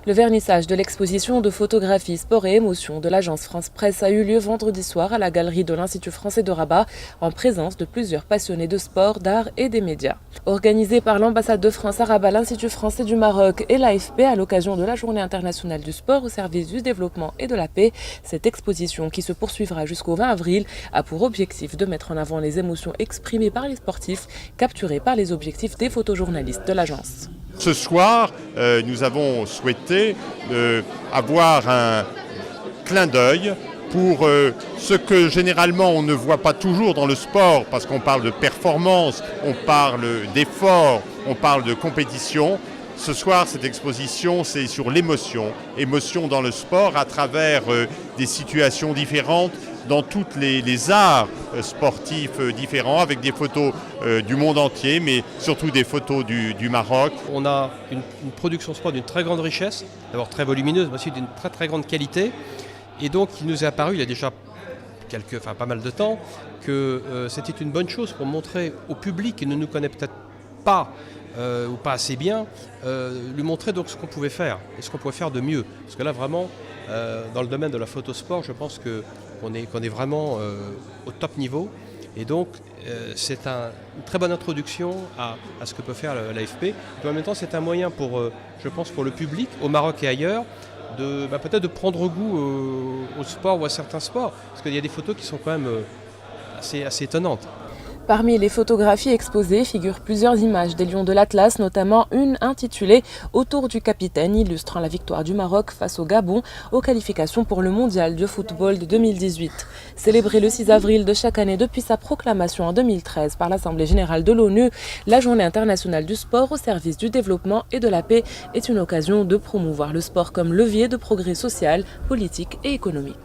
Le vernissage de l'exposition de photographie, sport et émotion de l'agence France Presse a eu lieu vendredi soir à la galerie de l'Institut français de Rabat, en présence de plusieurs passionnés de sport, d'art et des médias. Organisé par l'ambassade de France à Rabat, l'Institut français du Maroc et l'AFP à l'occasion de la Journée internationale du sport au service du développement et de la paix, cette exposition qui se poursuivra jusqu'au 20 avril a pour objectif de mettre en avant les émotions exprimées par les sportifs, capturées par les objectifs des photojournalistes de l'agence. Ce soir, nous avons souhaité avoir un clin d'œil pour ce que généralement on ne voit pas toujours dans le sport, parce qu'on parle de performance, on parle d'effort, on parle de compétition. Ce soir, cette exposition, c'est sur l'émotion. Émotion dans le sport à travers des situations différentes, dans tous les arts sportifs différents, avec des photos du monde entier, mais surtout des photos du Maroc. On a une production sport d'une très grande richesse, d'abord très volumineuse, mais aussi d'une très très grande qualité. Et donc il nous est apparu, il y a déjà pas mal de temps, que c'était une bonne chose pour montrer au public qui ne nous connaît peut-être pas, ou pas assez bien, lui montrer donc ce qu'on pouvait faire et ce qu'on pouvait faire de mieux. Parce que là vraiment, dans le domaine de la photosport, je pense qu'on est vraiment au top niveau. Et donc c'est une très bonne introduction à ce que peut faire l'AFP. Et en même temps c'est un moyen je pense pour le public, au Maroc et ailleurs, peut-être de prendre goût au sport ou à certains sports. Parce qu'il y a des photos qui sont quand même assez étonnantes. Parmi les photographies exposées figurent plusieurs images des Lions de l'Atlas, notamment une intitulée « Autour du capitaine » illustrant la victoire du Maroc face au Gabon aux qualifications pour le mondial de football de 2018. Célébrée le 6 avril de chaque année depuis sa proclamation en 2013 par l'Assemblée générale de l'ONU, la Journée internationale du sport au service du développement et de la paix est une occasion de promouvoir le sport comme levier de progrès social, politique et économique.